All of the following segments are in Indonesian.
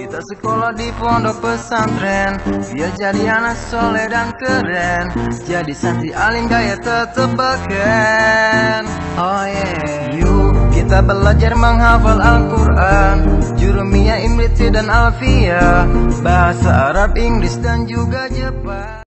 Kita sekolah di pondok pesantren, biar jadi anak soleh dan keren. Jadi santri alim gaya tetep beken. Oh yeah. Yuk kita belajar menghafal Al-Quran, Jurumiyah, Imriti dan Alfiyah, bahasa Arab, Inggris dan juga Jepang.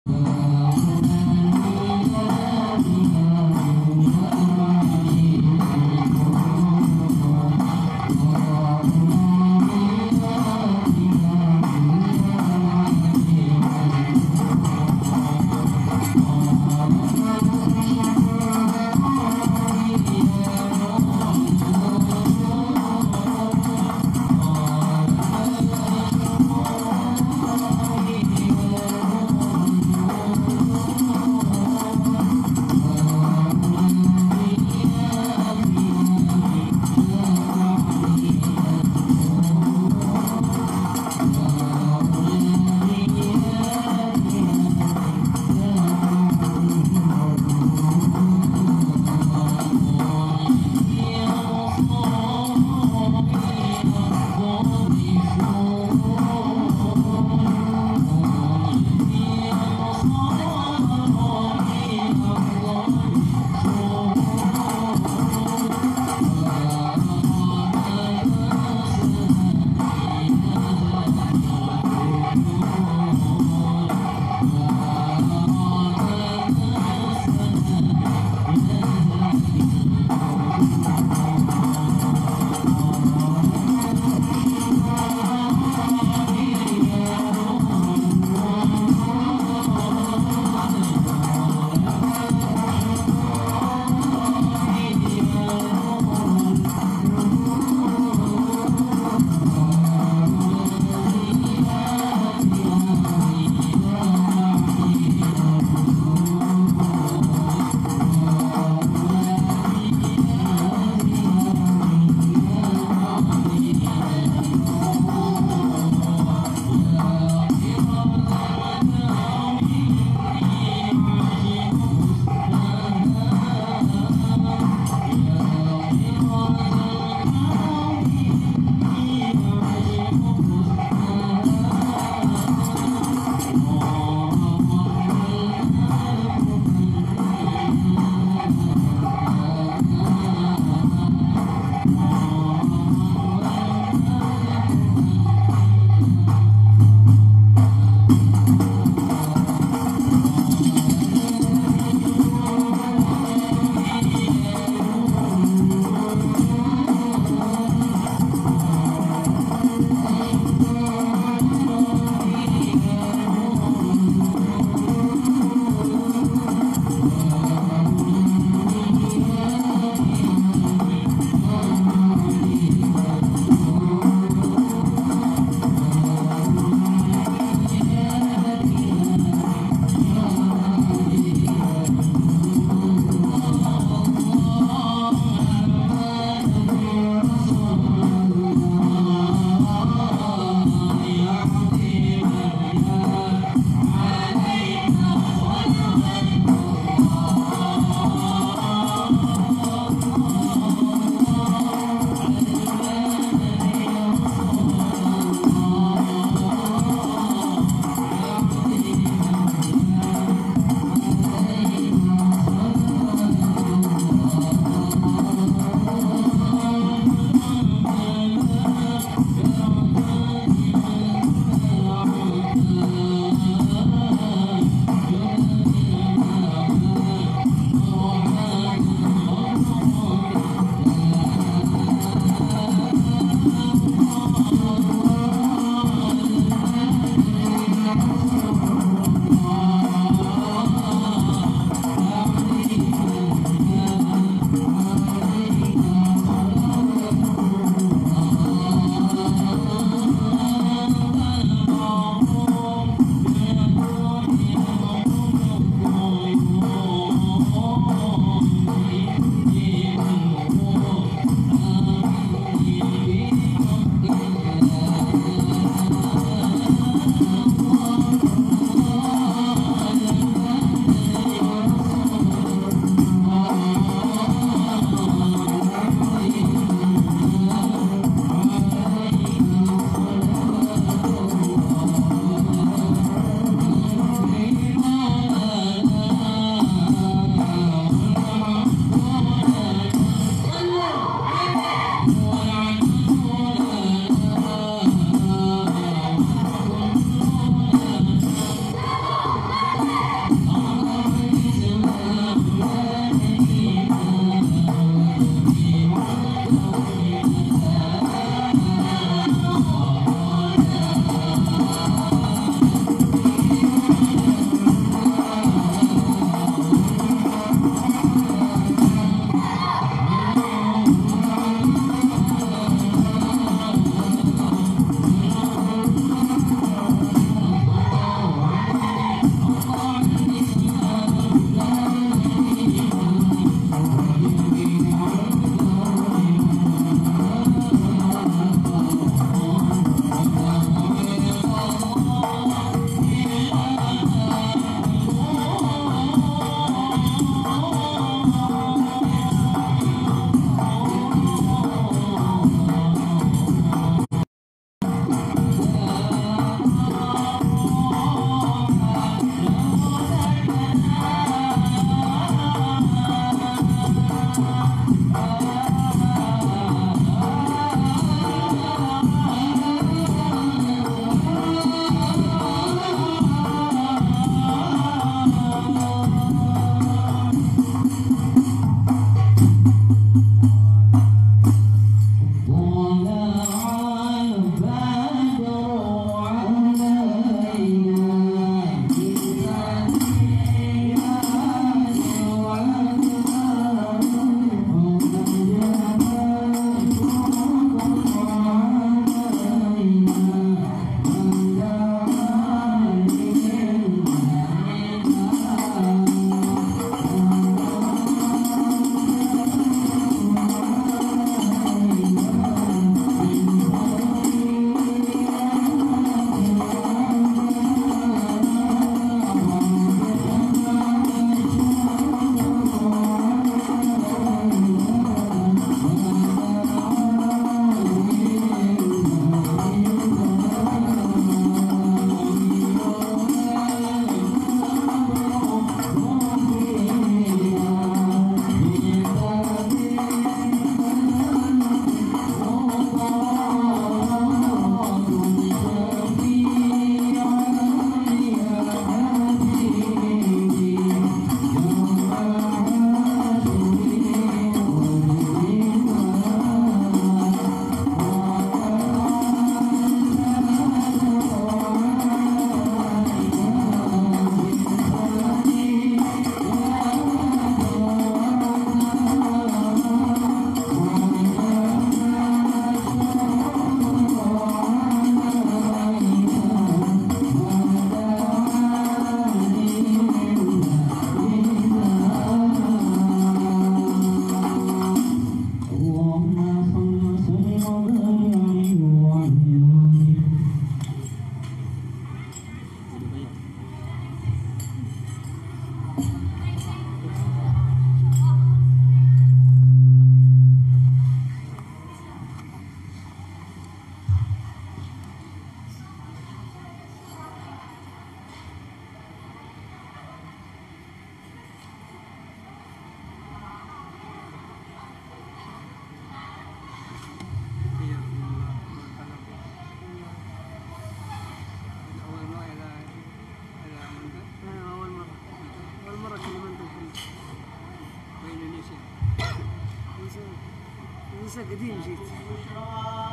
بس قديم جيت.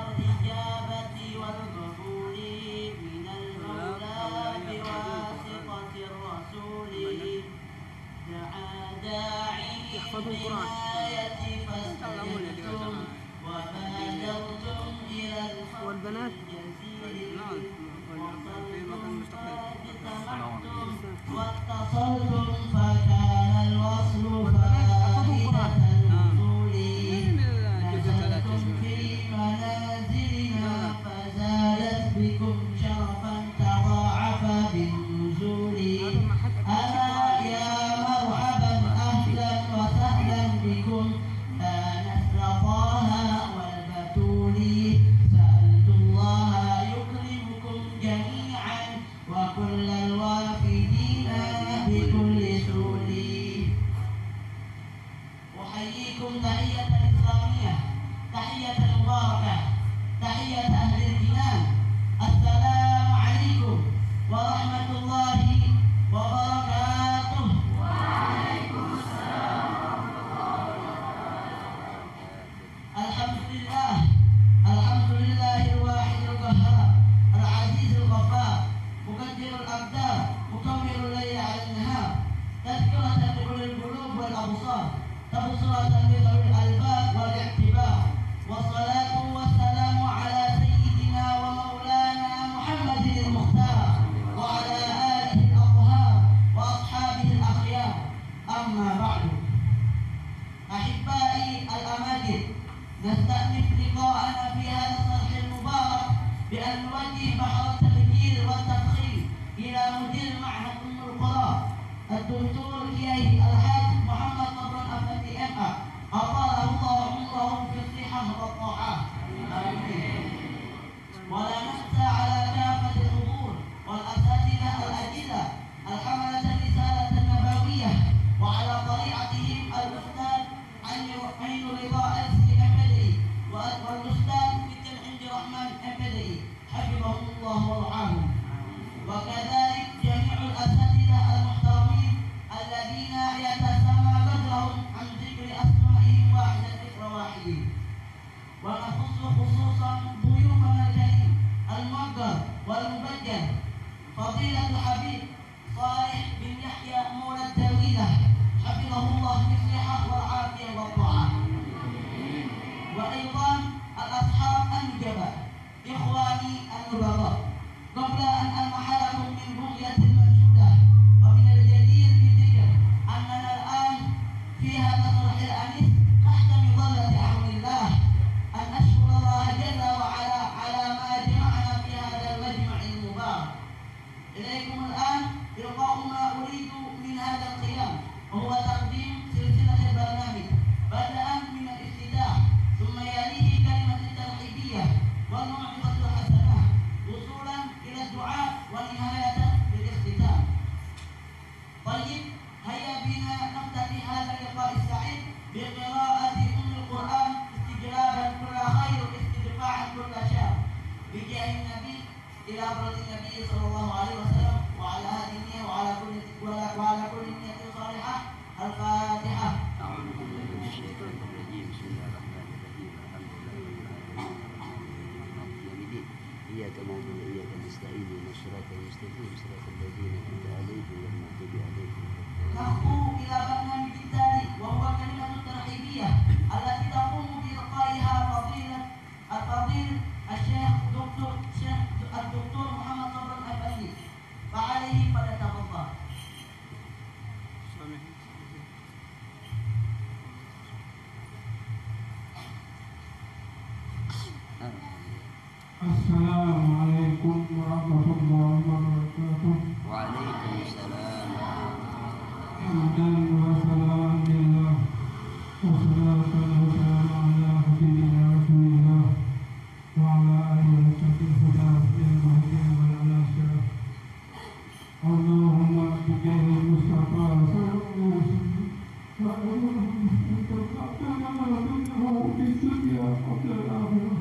الإجابة والقبول من المولى بواسطة الرسول دعا داعي بالآية فاستجبتم وبادرتم إلى الفضل الجزيل واتصلتم فكان الوصل فائدة الوصول نزلتم في منازلنا فزادت بكم شرفا تضاعف بالنزول ألا يا مرحبا أهلا وسهلا بكم يا نسل طه والبتول سألت الله يكرمكم جميعا وكل الوافدين بكل سول أحييكم تحية إسلامية تحية مباركة تحية أهل الجنان السلام عليكم ورحمة الله وبركاته. وعليكم السلام ورحمة الله وبركاته. الحمد لله الواحد القهار العزيز الغفار مقدر الأقدار مكمل الليل على النهار تذكرة لكل القلوب والأبصار تبصرة لذوي الألباب والاعتبار والصلاة والسلام على سيدنا ومولانا محمد المختار وعلى آله الأطهار وأصحابه الأخيار. أما بعد أحبائي الأماجد نستأنف لقاءنا في هذا الصرح المبارك بأن نوجه بحر التفكير والتفخيم إلى مدير معهد أم القرى الدكتور كياي الحاج محمد صبرا أفندي MA أطاله الله عمره في الصحة والطاعات. آمين. ولا ننسى على كافة الحضور والأساتذة الأجلة الحملة الرسالة النبوية وعلى طريقتهم الأستاذ عين رضا MPDI والأستاذ مثل عند الرحمن MPDI حفظهم الله ورعاهم وكذلك جميع الأساتذة المحترمين الذين يتسامى قدرهم عن ذكر أسمائهم واحدا ذكر واحد. ونخص خصوصا ضيوفنا الكريم المقدر والمبجل فضيلة الحبيب صالح بن يحيى مولى الداويلة حفظه الله في الصحة والعافية والطاعة. وأيضا الأصحاب النجباء إخواني النبلاء قبل أن ألمح لكم من بغية المنشودة ومن الجدير بالذكر أننا الآن في هذا الصرح الأنيس تحت مظلة عون الله أن نشكر الله جل وعلا على ما جمعنا في هذا المجمع المبارك. إليكم الآن إلقاء ما أريد من هذا القيام وهو تقديم سلسلة البرنامج بدءا من الافتتاح ثم يليه كلمة الترحيبية والموعظة الحسنة وصولا إلى الدعاء ونهاية بالاختتام. طيب هيا بنا نفتتح هذا اللقاء السعيد بقراءة أم القرآن استجلابا كل خير استدفاعا كل شر بجاه النبي إلى برد النبي صلى الله عليه وسلم وعلى هذه النية وعلى كل نية صالحة. الفاتحة. أعوذ بالله من الشيطان الرجيم. بسم الله الرحمن الرحيم. الحمد لله رب العالمين. إياك نعبد وإياك نستعين اهدنا الصراط المستقيم صراط الذين أنعمت عليهم غير المغضوب عليهم. نخطو إلى برنامج التالي وهو كلمة الترحيبية التي تقوم بإلقائها الفضيل الشيخ الدكتور محمد صبرا أفندي فعليه فليتفضل. السلام عليكم ورحمة الله وبركاته. وعليكم السلام. حمدا وسلام لله والصلاة والسلام على حبيبنا رسول الله وعلى آله وصحبه الهدى المهدي والناصر. اللهم بجاه المصطفى صلى الله عليه وسلم اللهم في الدنيا قبل الآخرة.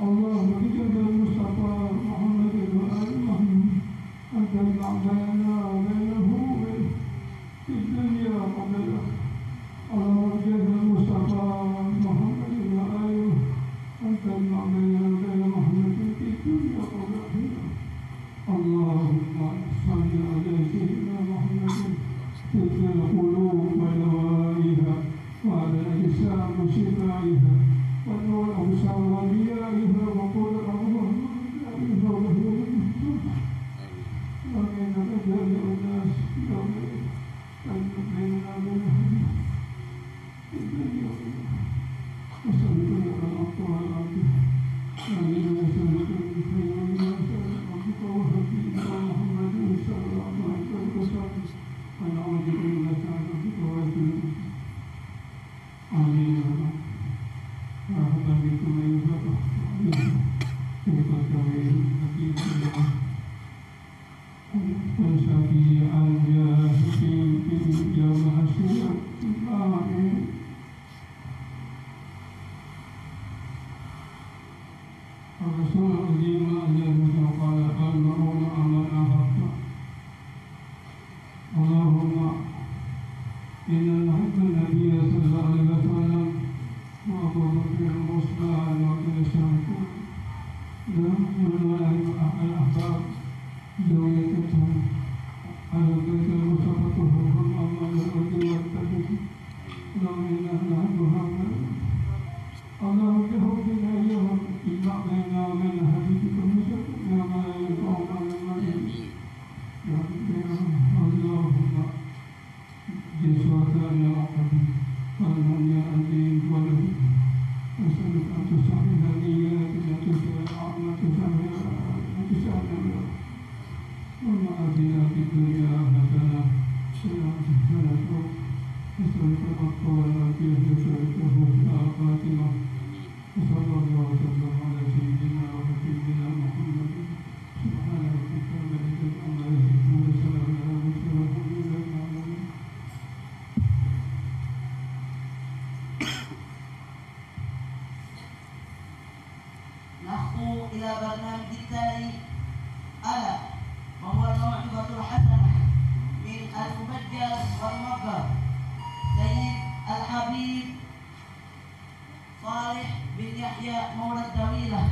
اللهم بجاه المصطفى محمد وآله الرسول الذي ما أجابه قال المرء مع من أحبه. اللهم إنا نحب النبي صلى الله عليه وسلم وأبو بكر وعثمان وكل شركاء لا الأحباب زوجتهم على بيت المصطفى تحبهم أمام الأرض والتبت. اللهم إنا نحب هؤلاء. اللهم بحبنا إياهم اجمع بيننا وبين حبيبك المصطفى يوم لا ينفع مال ولا اللهم جسواتنا يا رب اللهم يا عزيز ولد أسألك أن تصحح نياتنا تسهل وما آتنا في الدنيا حسنة حسنة أسألك العفو والعافية أسألك حسن الخاتمة وصلى الله وسلم على سيدنا وحبيبنا محمد سبحان ربك رب العزة عما يصفون وسلام على المرسلين والحمد لله رب العالمين. نخطو إلى برنامج التالي ألا وهو الموعظة الحسنة من المبجل والمبر سيد الحبيب صالح بن يحيى مولى الدويلة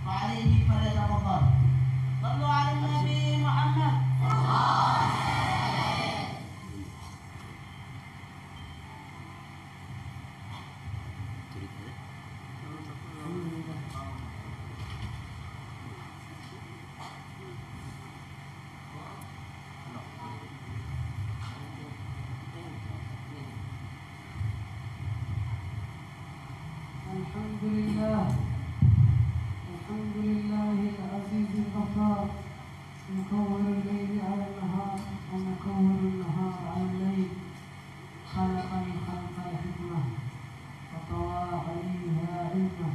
وعليه فليتفضل. صلوا على النبي محمد. الحمد لله العزيز الغفار مكور الليل على النهار ومكور النهار على الليل خلق الخلق الحكمة وطوى عليها علمه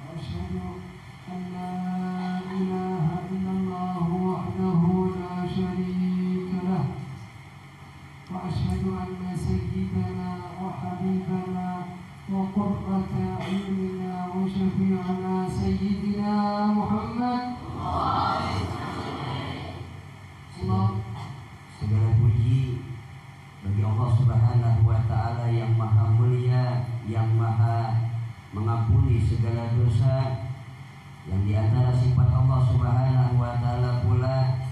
وأشهد أن لا إله إلا الله وحده لا شريك له وأشهد أن سيدنا وحبيبنا وقرة أعيننا وشفيعنا سيدنا محمد. Segala puji bagi Allah Subhanahu wa Ta'ala yang maha mulia, yang maha mengampuni segala dosa, yang diantara sifat Allah Subhanahu wa Ta'ala pula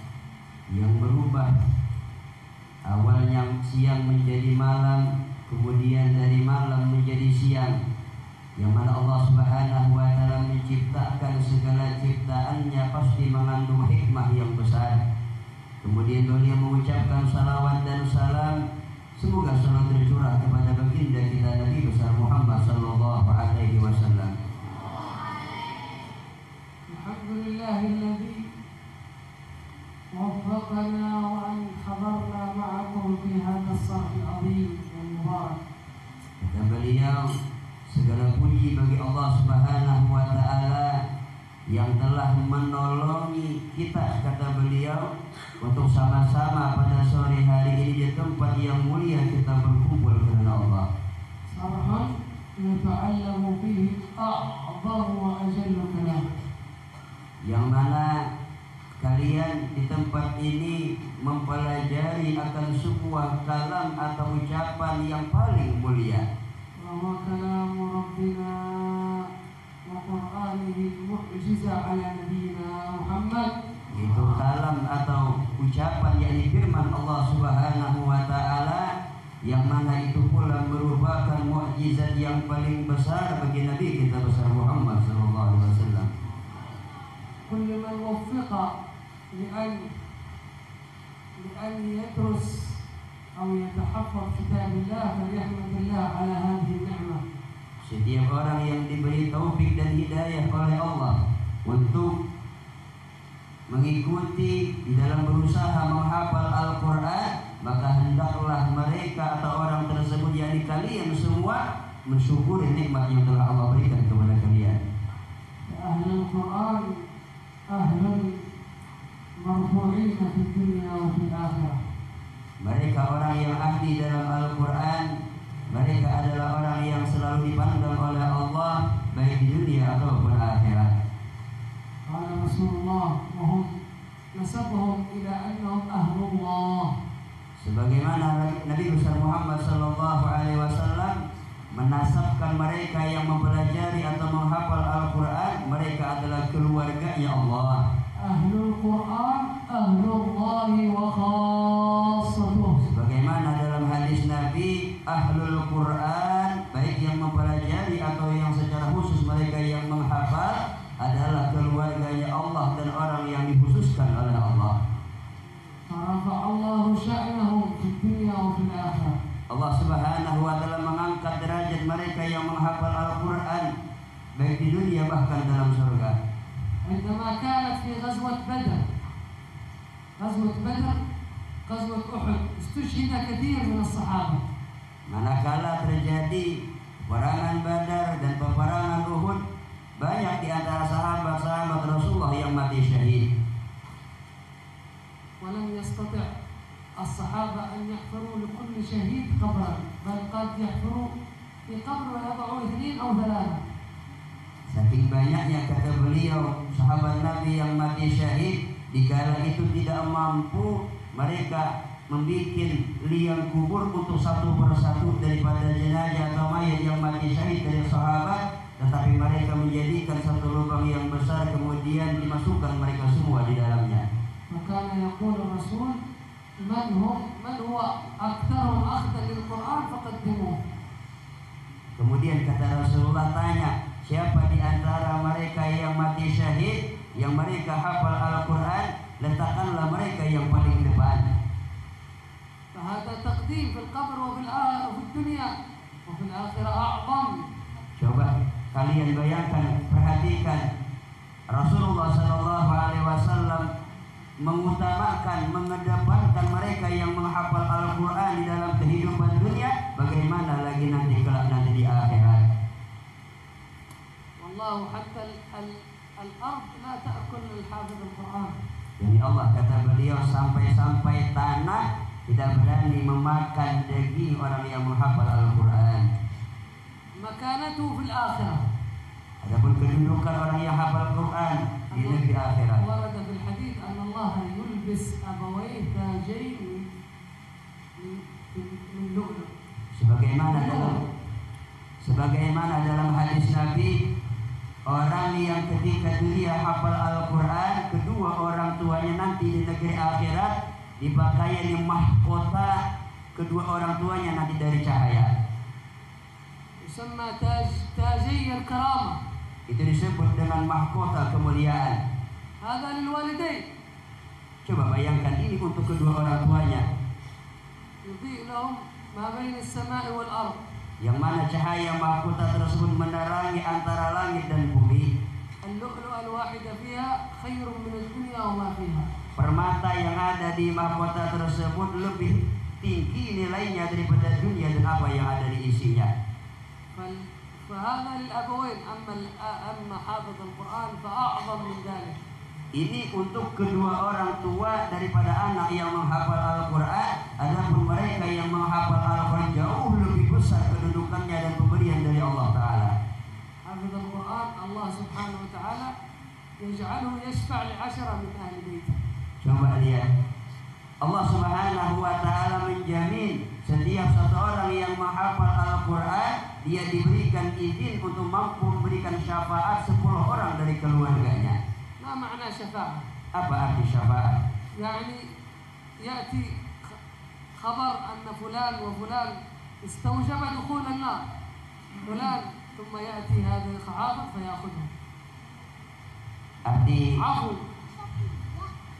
yang merubah awalnya siang menjadi malam, kemudian dari malam menjadi siang, yang mana Allah Subhanahu wa Ta'ala menciptakan segala ciptaannya pasti mengandung hikmah yang besar. Kemudian beliau mengucapkan salawat dan salam, semoga salam tercurah kepada baginda kita Nabi besar Muhammad sallallahu alaihi wasallam. Alhamdulillahilladzi waffaqana wa an hadarna ma'akum fi hadha as-sarf al-'azim wal mubarak. Kata beliau, segala puji bagi Allah Subhanahu wa Ta'ala yang telah menolongi kita, kata beliau, untuk sama-sama pada sore hari ini di tempat yang mulia kita berkumpul karena Allah. Sarhan yata'allamu fihi a'zam wa ajallu kalam. Yang mana kalian di tempat ini mempelajari akan sebuah kalam atau ucapan yang paling mulia. Wa kalamu rabbina wa qur'anihi mu'jiza ala nabiyyina Muhammad. Itu kalam atau ucapan yakni firman Allah Subhanahu wa Ta'ala, yang mana itu pula merupakan mukjizat yang paling besar bagi Nabi kita besar Muhammad sallallahu alaihi wasallam. Kullu man wuffiqa li'an yadrus aw yatahaffaz kitabillah falyahmadillah ala hadhihi ni'mah. Setiap orang yang diberi taufik dan hidayah oleh Allah untuk mengikuti di dalam berusaha menghafal Al-Quran, maka hendaklah mereka atau orang tersebut, yakni kalian semua, mensyukuri nikmat yang telah Allah berikan kepada kalian. Ahlul Quran ahlul marfu'in fi dunya wa fil akhirah. Mereka orang yang ahli dalam Al-Quran, mereka adalah orang yang selalu dipandang oleh Allah baik di dunia ataupun akhirat. Rasulullah wa hum nasabahum ila annahum ahlullah. Sebagaimana Nabi besar Muhammad sallallahu alaihi wasallam menasabkan mereka yang mempelajari atau menghafal Al-Qur'an, mereka adalah keluarganya Allah. Ahlul Qur'an ahlullahi wa khassatuh. Sebagaimana dalam hadis Nabi, ahlul Qur'an, baik yang mempelajari atau yang secara khusus mereka yang menghafal, adalah keluarganya Allah dan orang yang dikhususkan oleh Allah. Rafa'allahu sya'nahum fid dunya wa fil akhirah. Allah Subhanahu wa taala mengangkat derajat mereka yang menghafal Al-Qur'an baik di dunia bahkan dalam surga. عندما كانت في غزوة بدر غزوة أحد استشهد كثير من الصحابة. Manakala terjadi peperangan Badar dan peperangan Uhud, banyak di antara sahabat-sahabat Rasulullah yang mati syahid. ولم يستطع الصحابة أن يحفروا لكل شهيد قبرا، بل قد يحفروا في قبر ويضعوا 2 أو 3. Saking banyaknya kata beliau sahabat Nabi yang mati syahid, dikala itu tidak mampu mereka membuat liang kubur untuk satu persatu daripada jenazah atau mayat yang mati syahid dari sahabat, tetapi mereka menjadikan satu lubang yang besar kemudian dimasukkan mereka semua di dalamnya. Maka yaqul Rasul, man huwa aktsaruhum akhdan lil Qur'an faqaddimuh. Kemudian kata Rasulullah tanya, siapa di antara mereka yang mati syahid, yang mereka hafal Al-Quran, letakkanlah mereka yang paling depan. Fahada taqdim fil qabr wa fil dunya wa fil akhirah a'zam. Coba kalian bayangkan, perhatikan, Rasulullah sallallahu alaihi wasallam mengutamakan, mengedepankan mereka yang menghafal Al-Quran di dalam kehidupan dunia, bagaimana lagi nanti kelak nanti di akhirat. Wallahu hatta al-ard la ta'kul al-hafiz al-Quran. Jadi Allah kata beliau sampai-sampai tanah tidak berani memakan daging orang yang menghafal Al-Quran. Makanatu fil akhirah. Adapun kedudukan orang yang hafal Al-Quran di negeri akhirat. Warada fil hadits anna Allah yulbis abawayhi tajayn min lu'lu'. Sebagaimana dalam hadis Nabi, orang yang ketika dia hafal Al-Quran, kedua orang tuanya nanti di negeri akhirat dipakaian mahkota kedua orang tuanya nanti dari cahaya. Yusamma tajiyy al-karamah. Itu disebut dengan mahkota kemuliaan. Hadza lil walidain. Coba bayangkan ini untuk kedua orang tuanya. Yudhi lahum ma baina as-sama'i wal ard. Yang mana cahaya mahkota tersebut menerangi antara langit dan bumi. Al-lu'lu' al-wahida fiha khairun min ad-dunya wa ma fiha. Permata yang ada di mahkota tersebut lebih tinggi nilainya daripada dunia dan apa yang ada di isinya. فهذا للأبوين أما حافظ القرآن فأعظم من ذلك. Ini untuk kedua orang tua daripada anak yang menghafal Al-Quran. Adapun mereka yang menghafal Al-Quran jauh lebih besar kedudukannya dan pemberian dari Allah Ta'ala. حافظ القرآن الله سبحانه وتعالى يجعله يشفع ل10 من أهل بيته. Coba lihat, Allah Subhanahu wa Ta'ala menjamin setiap satu orang yang menghafal Al-Quran, dia diberikan izin untuk mampu memberikan syafaat 10 orang dari keluarganya. ما معنى شفاعة؟ Apa arti syafaat? يعني يأتي خبر أن فلان وفلان استوجب دخول النار فلان ثم يأتي هذا الصحابة فيأخذهم.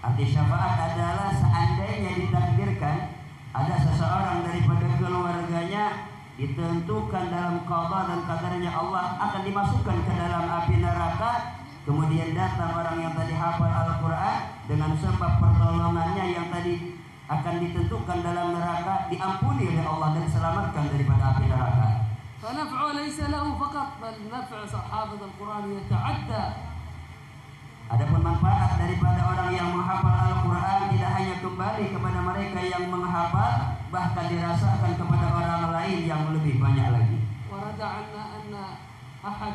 Arti syafaat adalah seandainya ditakdirkan ada seseorang daripada keluarganya ditentukan dalam qada dan qadarnya Allah akan dimasukkan ke dalam api neraka, kemudian datang orang yang tadi hafal Al-Quran dengan sebab pertolongannya yang tadi akan ditentukan dalam neraka diampuni oleh Allah dan diselamatkan daripada api neraka. فنفع ليس له فقط بل نفع حافظ القرآن يتعدى. Adapun manfaat daripada orang yang menghafal Al-Quran tidak hanya kembali kepada mereka yang menghafal, bahkan dirasakan kepada orang lain yang lebih banyak lagi. ورد عنا أن أحد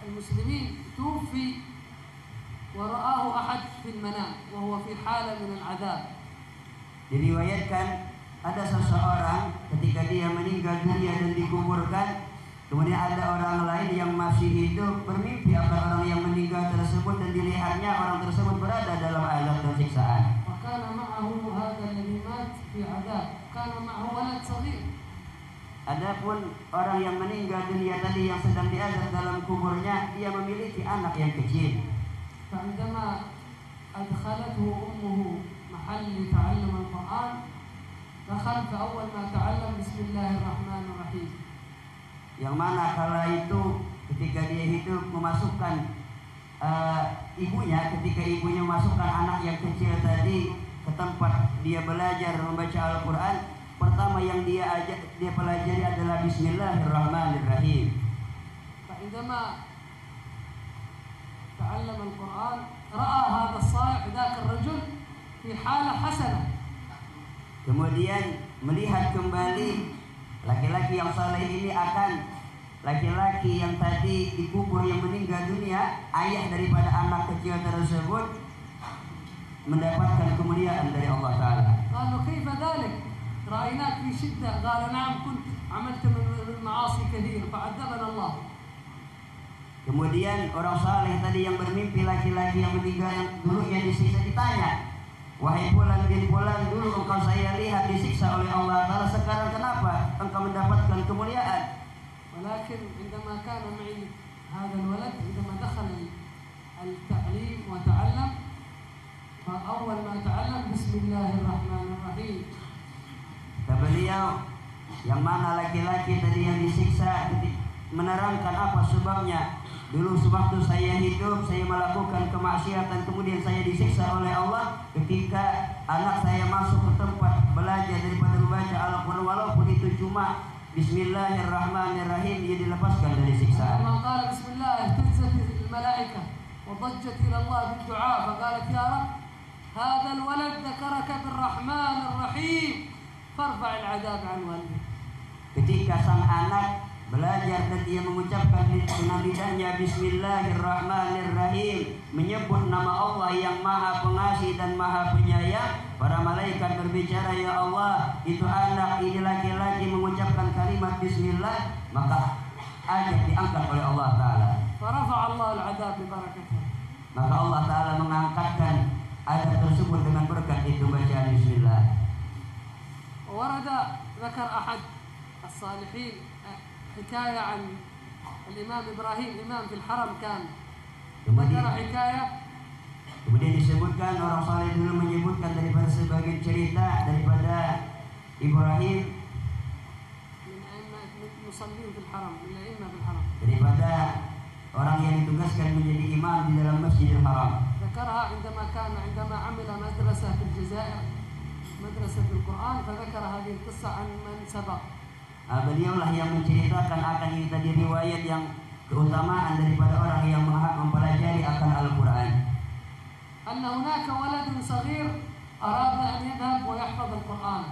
المسلمين توفي ورآه أحد في المنام وهو في حالة من العذاب. Diriwayatkan ada seseorang ketika dia meninggal dunia dan dikuburkan, kemudian ada orang lain yang masih hidup bermimpi akan orang yang meninggal tersebut dan dilihatnya orang tersebut berada dalam azab dan siksaan. وكان معه هذا الذي مات في عذاب كان معه ولد صغير. Adapun orang yang meninggal dunia tadi yang sedang diazab dalam kuburnya, dia memiliki anak yang kecil. فعندما أدخلته أمه محل تعلم القرآن دخل فأول ما تعلم بسم الله الرحمن الرحيم. Yang mana kala itu ketika dia hidup memasukkan ibunya, ketika ibunya memasukkan anak yang kecil tadi ke tempat dia belajar membaca Al-Quran, pertama yang dia pelajari adalah Bismillahirrahmanirrahim. فعندما تعلم القرآن رأى هذا الصالح ذاك الرجل في حالة حسنة. Kemudian melihat kembali laki-laki yang saleh ini akan laki-laki yang tadi dikubur yang meninggal dunia, ayah daripada anak kecil tersebut, mendapatkan kemuliaan dari Allah Ta'ala. قالوا كيف ذلك؟ رأيناك في شدة. قال نعم كنت عملت من المعاصي كثير فعذبنا الله. Kemudian orang saleh tadi yang bermimpi laki-laki yang meninggal yang dulunya disiksa ditanya, wahai fulan bin fulan, dulu engkau saya lihat disiksa oleh Allah Ta'ala, sekarang kenapa engkau mendapatkan kemuliaan? ولكن عندما كان معي هذا الولد عندما دخل التعليم وتعلم فأول ما تعلم بسم الله الرحمن الرحيم. Kata beliau, yang mana laki-laki tadi yang disiksa menerangkan apa sebabnya. Dulu sewaktu saya hidup, saya melakukan kemaksiatan, kemudian saya disiksa oleh Allah ketika anak saya masuk ke tempat belajar daripada membaca Al-Quran, walaupun itu cuma Bismillahirrahmanirrahim, dia dilepaskan dari siksaan. لما قال بسم الله اهتزت الملائكة وضجت إلى الله بالدعاء فقالت يا رب هذا الولد ذكرك بالرحمن الرحيم فارفع العذاب عن والده. Ketika sang anak belajar dan dia mengucapkan dengan lidahnya Bismillahirrahmanirrahim, menyebut nama Allah yang Maha Pengasih dan Maha Penyayang, para malaikat berbicara, ya Allah, itu anak ini laki-laki mengucapkan kalimat Bismillah, maka ajab diangkat oleh Allah Ta'ala. فرفع الله العذاب ببركته. Maka Allah Ta'ala mengangkatkan azab tersebut dengan berkat itu bacaan Bismillah. ورد ذكر أحد الصالحين حكاية عن الإمام إبراهيم إمام في الحرم كان ذكر حكاية. Kemudian disebutkan, orang saleh dulu menyebutkan daripada sebagian cerita daripada Ibrahim من المصلين في الحرم من الأئمة في الحرم, daripada orang yang ditugaskan menjadi imam di dalam Masjidil Haram. ذكرها عندما عمل مدرسة في الجزائر مدرسة في القرآن فذكر هذه القصة عن من سبق. Beliaulah yang menceritakan akan ini tadi riwayat yang keutamaan daripada orang yang mempelajari akan Al-Quran. أن هناك ولد صغير أراد أن يذهب ويحفظ القرآن.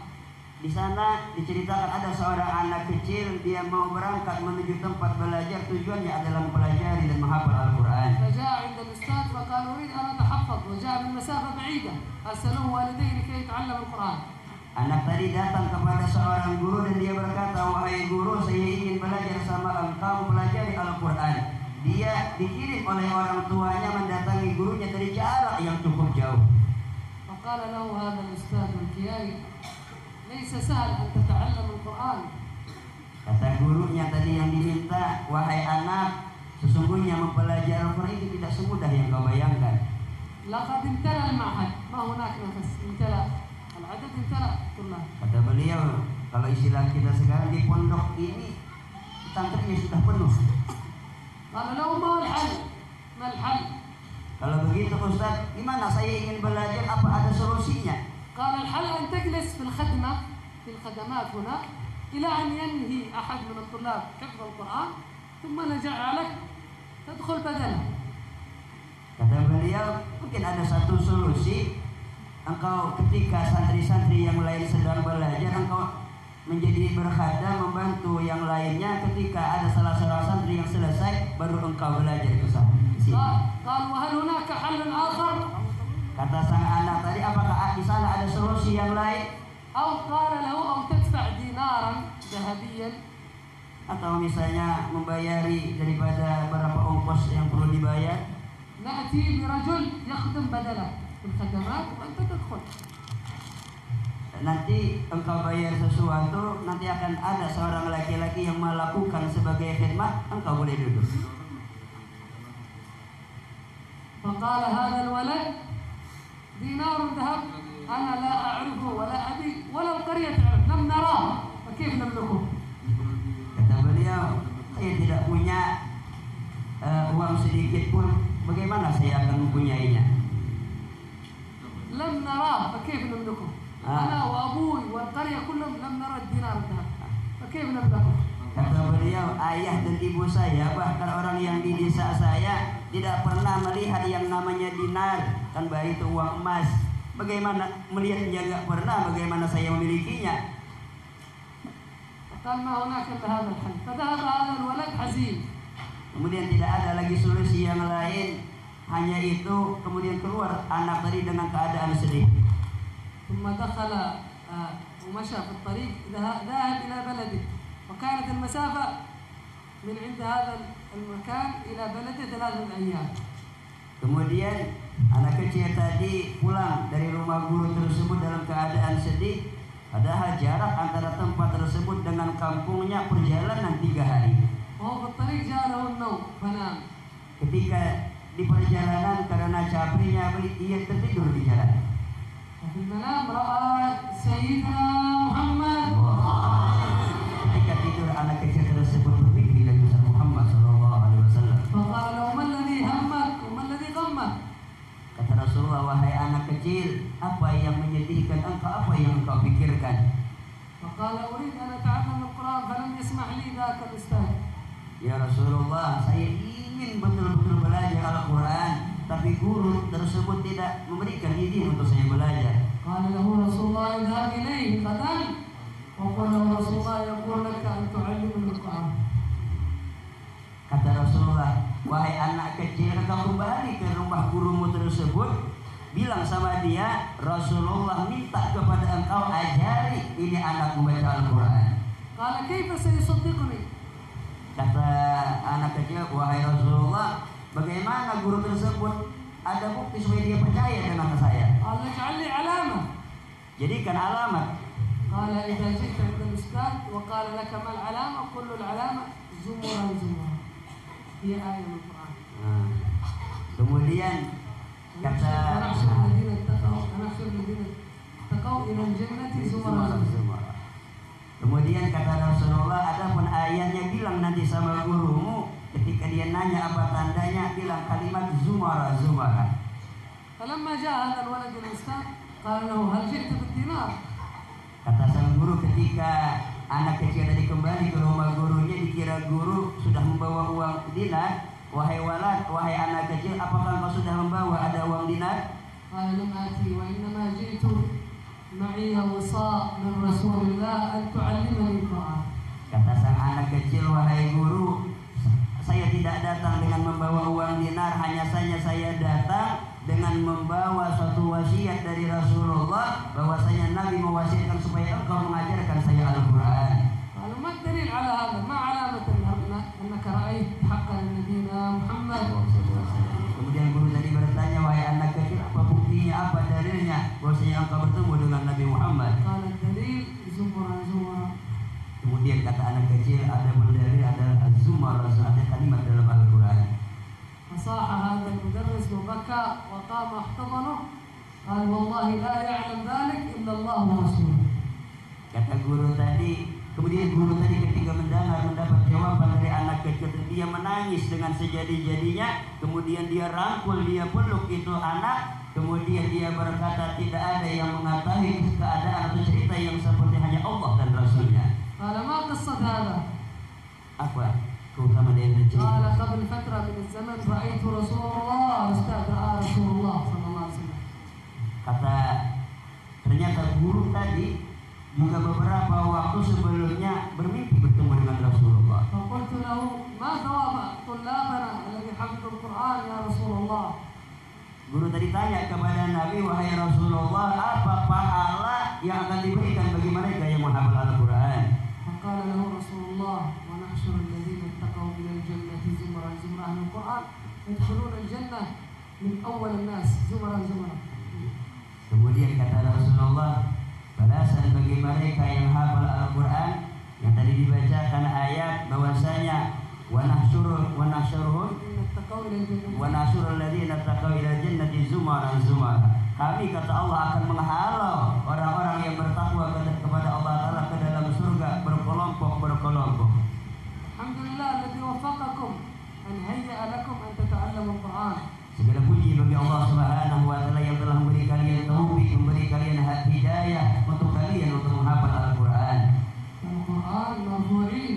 Di sana diceritakan ada seorang anak kecil, dia mau berangkat menuju tempat belajar, tujuannya adalah mempelajari dan menghafal Al-Quran. فجاء عند الأستاذ فقال أريد أن أتحفظ وجاء من مسافة بعيدة أرسله والديه لكي يتعلم القرآن. Anak tadi datang kepada seorang guru dan dia berkata, wahai guru, saya ingin belajar sama engkau mempelajari Al-Quran. Dia dikirim oleh orang tuanya mendatangi gurunya dari jarak yang cukup jauh. فقال له هذا الأستاذ الكيائي ليس سهل أن تتعلم القرآن. Kata gurunya tadi yang diminta, wahai anak, sesungguhnya mempelajari Al-Quran itu tidak semudah yang kau bayangkan. لقد امتلأ المعهد ما هناك نفس امتلأ العدد امتلأ طلاب. Kata beliau, kalau istilah kita sekarang di pondok ini pesantrennya sudah penuh. قال له ما الحل؟ ما الحل؟ Kalau begitu Ustaz, gimana saya ingin belajar, apa ada solusinya? قال الحل أن تجلس في الخدمة في الخدمات هنا إلى أن ينهي أحد من الطلاب حفظ القرآن ثم نجعلك تدخل بدله. Kata beliau, mungkin ada satu solusi. Engkau ketika santri-santri yang lain sedang belajar, engkau menjadi berkhadam membantu yang lainnya. Ketika ada salah seorang santri yang selesai, baru engkau belajar ke sini. قال وهل هناك حل آخر؟ Kata sang anak tadi, apakah di sana ada solusi yang lain? أو قال له أو تدفع دينارا ذهبيا Atau misalnya membayari daripada berapa ongkos yang perlu dibayar. نأتي برجل يخدم بدله في الخدمات وأنت تدخل. Nanti engkau bayar sesuatu, nanti akan ada seorang laki-laki yang melakukan sebagai khidmat, engkau boleh duduk. فقال هذا الولد دينار ذهب أنا لا أعرفه ولا أبي ولا القرية تعرف لم نراه فكيف نملكه؟ Kata beliau, saya tidak punya uang sedikit pun, bagaimana saya akan mempunyainya? لم نراه فكيف نملكه؟ أنا وأبوي والقرية كلهم لم نرى الدينار الذهب فكيف نملكه؟ Kata beliau, ayah dan ibu saya, bahkan orang yang di desa saya tidak pernah melihat yang namanya dinar, kan baik itu uang emas. Bagaimana melihatnya nggak pernah, bagaimana saya memilikinya? قال ما هناك إلا هذا الحل فذهب هذا الولد حزين. Kemudian tidak ada lagi solusi yang lain, hanya itu. Kemudian keluar anak tadi dengan keadaan sedih. ثم دخل ومشى في الطريق ذهب إلى بلده وكانت المسافة من عند هذا المكان إلى بلده 3 أيام. Kemudian anak kecil tadi pulang dari rumah guru tersebut dalam keadaan sedih. Padahal jarak antara tempat tersebut dengan kampungnya perjalanan 3 hari. وهو في الطريق جاء له النوم فنام. Ketika di perjalanan karena capeknya ia tertidur di jalan. وفي المنام رأى سيدنا محمد. Ketika tidur anak kecil tersebut bermimpi Nabi Muhammad SAW. فقال له ما الذي همك وما الذي غمك؟ Kata Rasulullah, wahai anak kecil, apa yang menyedihkan engkau, apa yang engkau pikirkan? فقال أريد أن أتعلم القرآن فلم يسمح لي ذاك الأستاذ. Ya Rasulullah, saya ingin betul-betul belajar Al-Quran, tapi guru tersebut tidak memberikan izin untuk saya belajar. قال له رسول الله اذهب إليه غدا وقل له رسول الله يقول لك أن تعلمني القرآن. Kata Rasulullah, wahai anak kecil, engkau kembali ke rumah gurumu tersebut, bilang sama dia, Rasulullah minta kepada engkau ajari ini anak membaca Al-Quran. قال كيف سيصدقني؟ Kata anak kecil, wahai Rasulullah, bagaimana guru tersebut ada bukti supaya dia percaya dengan saya? قال اجعل لي علامة. Jadikan alamat. قال إذا جئت عند الأستاذ وقال لك ما العلامة قل له العلامة زمرا زمرا هي آية من القرآن. Kemudian kata ونحشر الذين اتقوا إلى الجنة زمرا زمرا. Kemudian kata Rasulullah, adapun ayatnya bilang nanti sama gurumu, ketika dia nanya apa tandanya, bilang kalimat zumara zumara. فلما جاء هذا الولد الأستاذ قال له هل جئت بالدينار؟ Kata sang guru, ketika anak kecil tadi kembali ke rumah gurunya, dikira guru sudah membawa uang dinar. Wahai walad, wahai anak kecil, apakah engkau sudah membawa ada uang dinar? قال لم آتي وإنما جئت معي وصاء من رسول الله أن تعلمني القرآن. Kata sang anak kecil, wahai guru, saya tidak datang dengan membawa uang dinar, hanya saja saya datang dengan membawa suatu wasiat dari Rasulullah, bahwasanya Nabi mewasiatkan supaya engkau mengajarkan saya Al-Quran. قالوا ما الدليل على هذا؟ ما علامة أنك رأيت حقا نبينا محمد؟ Kemudian guru tadi bertanya, wahai anak kecil, apa buktinya, apa dalilnya bahwasanya engkau bertemu dengan Nabi Muhammad? قال الدليل زمرا زمرا. Kemudian kata anak kecil, ada dalil, ada az-zumar, ada kalimat dalam Al-Quran. فصاح هذا المدرس وبكى وقام احتضنه قال والله لا يعلم ذلك إلا الله ورسوله. Kata guru tadi, kemudian guru tadi ketika mendapat jawaban dari anak kecil, dia menangis dengan sejadi-jadinya. Kemudian dia rangkul, dia peluk itu anak. Kemudian dia berkata, tidak ada yang mengetahui keadaan atau cerita yang seperti hanya Allah dan Rasulnya. قال ما قصة هذا؟ Apa keutamaan dari cerita? قال قبل فترة من الزمن رأيت رسول الله أستاذ رأى رسول الله صلى الله عليه وسلم. Kata ternyata guru tadi juga beberapa waktu sebelumnya bermimpi bertemu dengan Rasulullah. فقلت له ما ثواب طلابنا الذي حفظوا القرآن يا Guru tadi tanya kepada Nabi, wahai Rasulullah, apa pahala yang akan diberikan bagi mereka yang menghafal Al-Quran? فقال له رسول الله ونحشر الذين اتقوا إلى الجنة زمرا زمرا أهل القرآن يدخلون الجنة من أول الناس زمرا زمرا. Kemudian kata Rasulullah, balasan bagi mereka yang hafal Al-Quran yang tadi dibacakan ayat bahwasanya wa nahsyurul ladzina taqaw ila jannati zumaran zumara. Kami kata Allah akan menghalau orang-orang yang bertakwa kepada Allah Taala ke dalam surga berkelompok. Alhamdulillah alladzi waffaqakum an hayya lakum an tata'allamu al-Qur'an. Segala puji bagi Allah Subhanahu wa taala yang telah memberi kalian taufik, memberi kalian hidayah untuk kalian untuk menghafal Al-Quran. Al-Quran marfu'in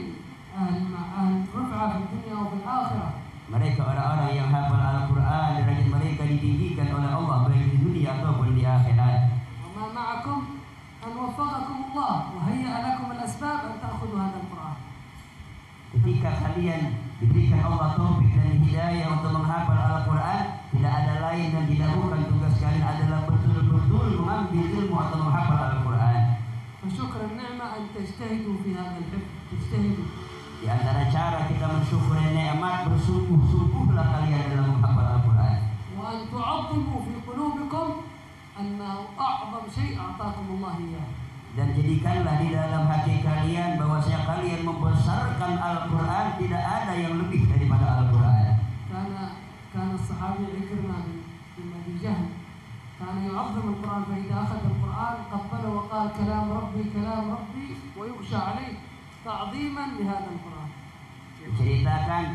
ahli ruf'ah fi dunya wa fil akhirah. Mereka orang-orang yang hafal Al-Quran, derajat mereka ditinggikan oleh Allah baik di dunia ataupun di akhirat. Wa ma ma'akum an waffaqakum Allah wa hayya lakum al-asbab an ta'khudhu hadha al-Quran. Ketika kalian diberikan Allah taufik dan hidayah untuk menghafal Al-Quran, tidak ada lain dan tidak bukan tugas kalian adalah betul-betul mengambil ilmu atau menghafal Al-Quran. فشكر النعمة أن تجتهدوا في هذا الحفظ، تجتهدوا. Di antara cara kita mensyukuri nikmat, bersungguh-sungguhlah kalian dalam menghafal Al-Quran. وأن تعظموا في قلوبكم أنه أعظم شيء أعطاكم الله إياه. Dan jadikanlah di dalam hati kalian bahwasanya kalian membesarkan Al-Quran, tidak ada yang lebih daripada Al-Quran. كان الصحابي عكرمة بن أبي جهل كان يعظم القرآن فإذا أخذ القرآن قبله وقال كلام ربي ويغشى عليه تعظيما لهذا القرآن. Diceritakan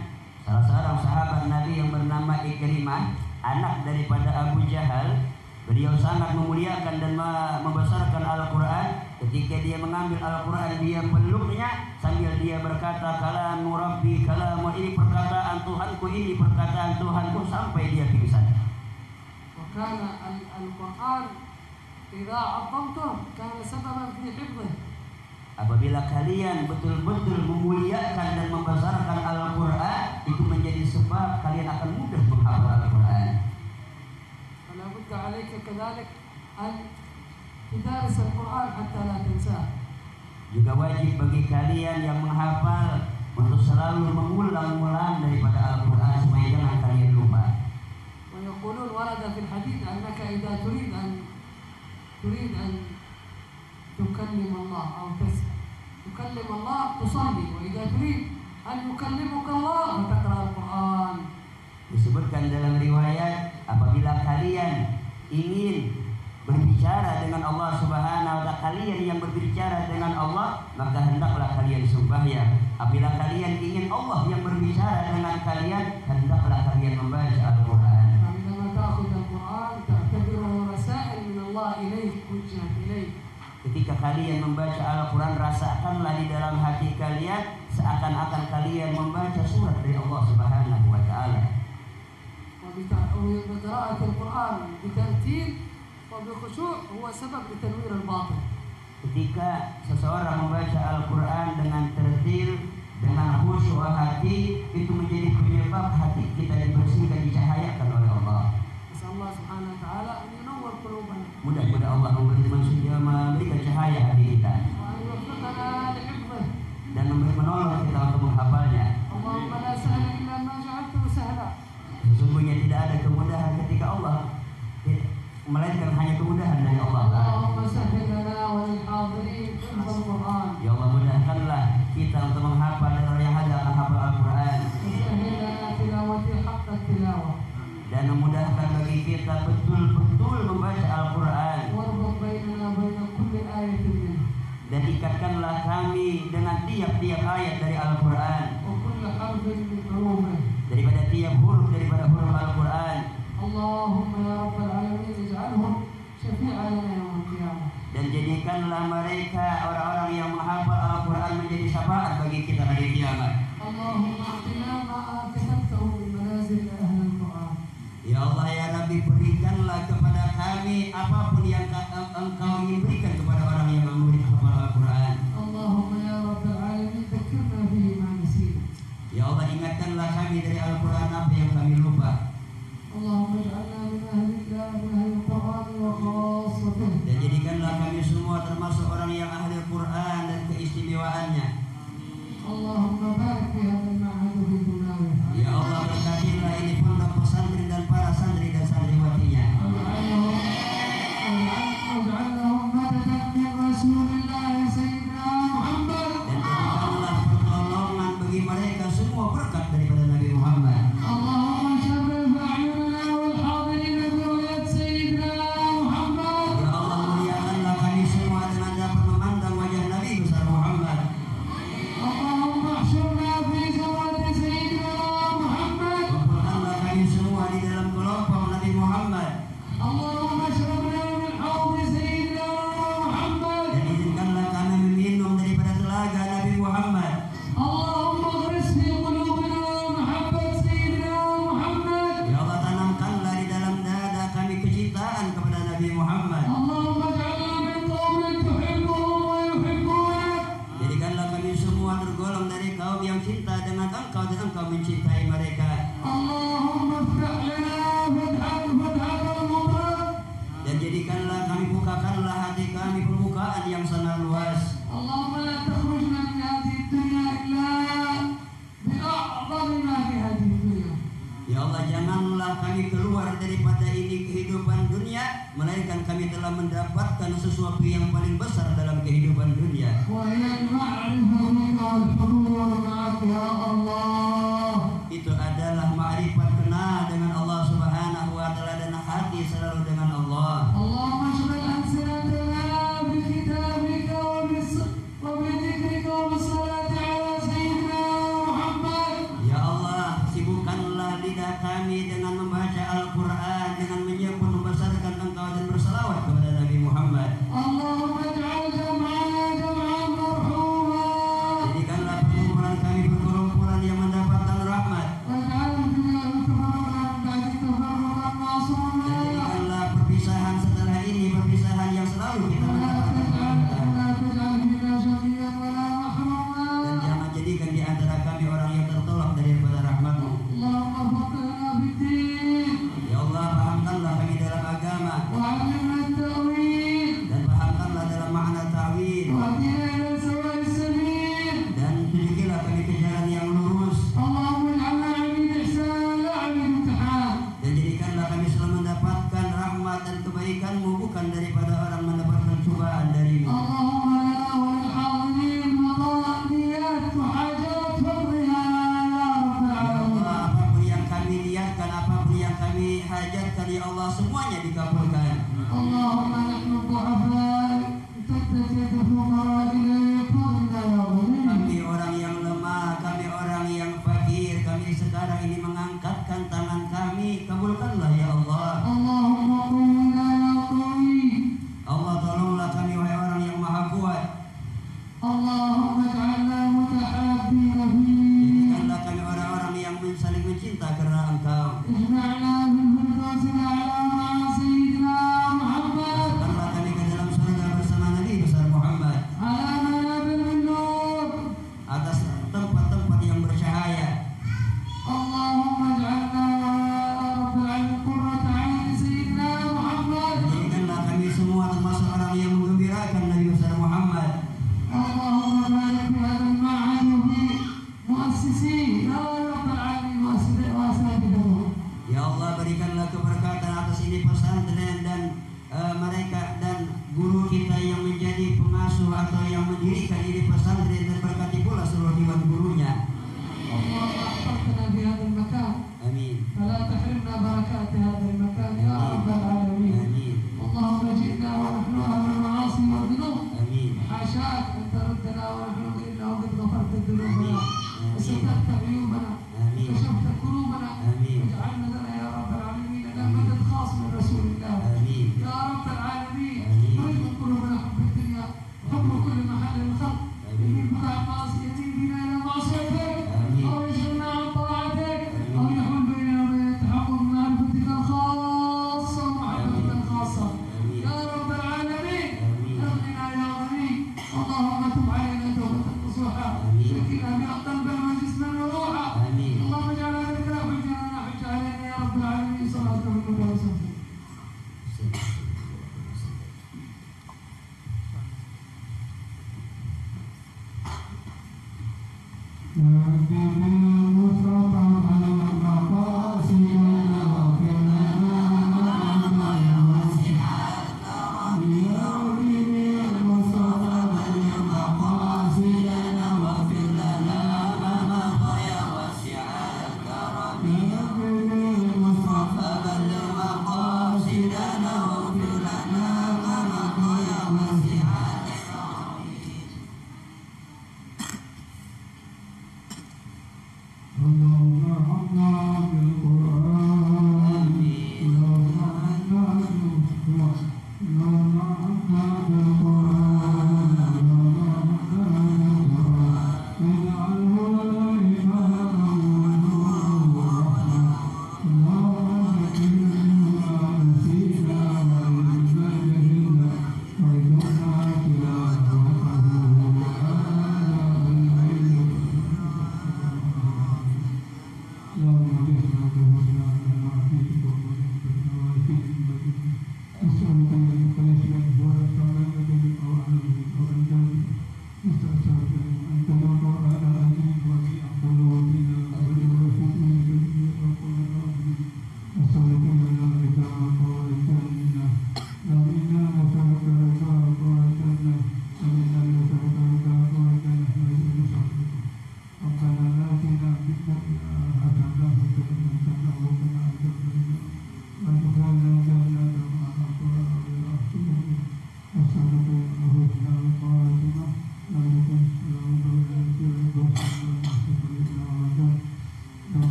salah seorang sahabat Nabi yang bernama Ikrimah, anak daripada Abu Jahal. Beliau sangat memuliakan dan membesarkan Al-Quran. Ketika dia mengambil Al-Quran, dia peluknya sambil dia berkata, kalamu Rabbi, kalamu, ini perkataan Tuhanku, ini perkataan Tuhanku, sampai dia pingsan. وكان القرآن إذا عظمته كان سببا في حفظه. Apabila kalian betul-betul memuliakan dan membesarkan Al-Quran, itu menjadi sebab kalian akan mudah menghafal Al-Quran. فلا بد عليك كذلك أن تدرس القرآن حتى لا تنساه. Juga wajib bagi kalian yang menghafal untuk selalu mengulang-ulang daripada Al-Quran supaya jangan kalian lupa. ويقولون ورد في الحديث أنك إذا تريد أن تكلم الله أو تكلم الله تصلي، وإذا تريد أن يكلمك الله فتقرأ القرآن. Disebutkan dalam riwayat, apabila kalian ingin berbicara dengan Allah Subhanahu wa taala, kalian yang berbicara dengan Allah, maka hendaklah kalian sembahyang. Apabila kalian ingin Allah yang berbicara dengan kalian, hendaklah kalian membaca Al-Quran. عندما تأخذ القرآن تعتبره رسائل من الله إليك وجهت إليك. Ketika kalian membaca Al-Quran, rasakanlah di dalam hati kalian seakan-akan kalian membaca surat dari Allah Subhanahu wa taala. وبقراءة القرآن بترتيب وبخشوع هو سبب لتنوير الباطن. Ketika seseorang membaca Al-Quran dengan tertil, dengan khusyuk hati, itu menjadi penyebab hati kita dibersihkan, dicahayakan oleh Allah. نسأل الله سبحانه وتعالى أن ينور قلوبنا Mudah-mudahan Allah memberikan cahaya hati kita وأن يوفقنا لحفظه. dan menolong kita untuk menghafalnya. اللهم لا سهل إلا ما جعلته سهلا. Sesungguhnya tidak ada kemudahan ketika Allah, melainkan hanya kemudahan dari Allah. اللهم سهل لنا وللحاضرين حفظ القرآن. Ya Allah, mudahkanlah kita untuk menghafal dan orang yang ada menghafal Al-Quran. وسهل لنا تلاوته حق التلاوة. Dan memudahkan bagi kita betul-betul membaca Al-Quran. واربط بيننا وبين كل آية منه. Dan ikatkanlah kami dengan tiap-tiap ayat dari Al-Quran, وكل حرف من حروفه. daripada tiap huruf daripada huruf Al-Quran. اللهم يا رب العالمين اجعلهم شفيعا لنا يوم القيامة. Dan jadikanlah mereka orang-orang yang menghafal Al-Quran menjadi syafaat bagi kita hari kiamat. اللهم اعطنا ما كتبته من منازل أهل القرآن. Ya Allah, ya Rabbi, berikanlah kepada kami apapun yang Engkau ingin berikan kepada orang yang menghafal Al-Quran. اللهم يا رب العالمين ذكرنا به ما نسينا. Ya Allah, ingatkanlah kami dari Al-Quran apa yang kami lupa. اللهم اجعلنا من أهل اللهم اشربنا من حوض سيدنا محمد. Dan izinkanlah kami meminum daripada telaga Nabi Muhammad. اللهم اغرس في قلوبنا محبة سيدنا محمد. Ya Allah, tanamkanlah di dalam dada kami kecintaan kepada Nabi Muhammad. اللهم اجعلنا من قوم تحبهم ويحبونك. Jadikanlah kami semua tergolong dari kaum yang cinta dengan Engkau dan Engkau mencintai mereka. اللهم افتح لنا فتحة المبارك. Dan jadikanlah kami, bukakanlah hati kami pembukaan yang sangat luas. اللهم لا تخرجنا من هذه الدنيا إلا بأعظم ما في هذه الدنيا. Ya Allah, janganlah kami keluar daripada ini kehidupan dunia, melainkan kami telah mendapatkan sesuatu yang paling besar dalam kehidupan dunia. وهي المعرفة بك والحضور معك يا الله. Itu adalah ma'rifat, kenal dengan Allah Subhanahu wa Ta'ala, dan hati selalu dengan Allah. اللهم اشغل ألسنتنا بكتابك وبذكرك وبالصلاة على سيدنا محمد. Ya Allah, sibukkanlah lidah kami dengan membaca Al-Quran, dengan menyebut membesarkan Engkau dan bersalawat kepada Nabi Muhammad. اللهم اجعل جمعنا جمعا مرحوما. Jadikanlah perkumpulan kami perkumpulan yang mendapatkan rahmat. واجعل الدنيا تفرقا بعد تفرقا Dan معصوما. jadikanlah perpisahan setelah ini perpisahan yang selalu kita ولا mendapatkan. تجعل فينا شقيا ولا Dan محروما. jangan jadikan di antara kami orang yang tertolak daripada rahmat-Mu. اللهم فقهنا في الدين Ya Allah, pahamkanlah kami dalam agama, وعلمنا التأويل dan pahamkanlah dalam makna ta'wil, واهدنا إلى سواء السبيل. dan tunjukilah kami ke jalan yang lurus. اللهم اجعلنا عبيد إحسان لا عبيد امتحان. Dan jadikanlah kami selalu mendapatkan rahmat dan kebaikan-Mu, bukan daripada orang mendapatkan cobaan dari-Mu. اللهم لنا وللحاضرين مقام نيات وحاجات فقضها يا رب Ya العالمين. Allah, apapun yang kami niatkan, apapun yang kami hajatkan, ya Allah, semuanya dikabulkan. اللهم نحن الضعفاء تدت يد الفقراء إليك وإنا يا غني. Kami orang yang lemah, kami orang yang fakir, kami sekarang ini mengangkatkan tangan kami, kabulkanlah ya Allah. اللهم قونا يا قوي. Allah, tolonglah kami wahai orang yang maha kuat. اللهم اجعلنا متحابين فيك. Jadikanlah kami orang-orang yang saling mencinta karena Engkau. اجمعنا بالفردوس الأعلى مع سيدنا محمد Masukkanlah kami ke dalam surga bersama Nabi besar Muhammad, على منابر النور. atas tempat-tempat yang bercahaya. اللهم اجعلنا يا رب العالمين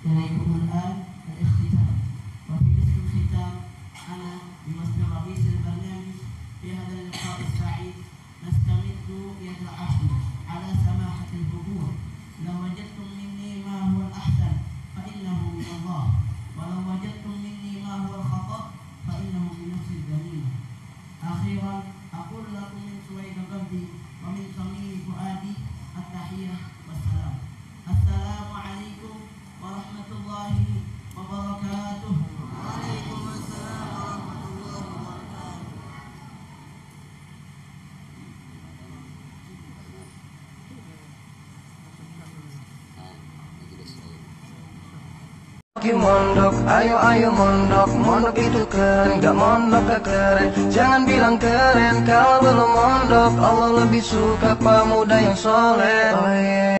إليكم الآن الاختتام، وفي نصف الختام أنا بوصف رئيس البرنامج في هذا اللقاء السعيد نستمد يد العفو على سماحة الحضور. لو وجدتم مني ما هو الأحسن فإنه من الله، ولو وجدتم مني ما هو الخطأ فإنه بنفس الجريمة. أخيرا أقول لكم من سويد قلبي ومن صميم فؤادي التحية والسلام. السلام عليكم ورحمة الله وبركاته. وعليكم السلام ورحمة الله وبركاته. Mondok, ayo ayo mondok, mondok itu keren, gak mondok gak keren. Jangan bilang keren kalau belum mondok. Allah lebih suka pemuda yang soleh. Oh, yeah.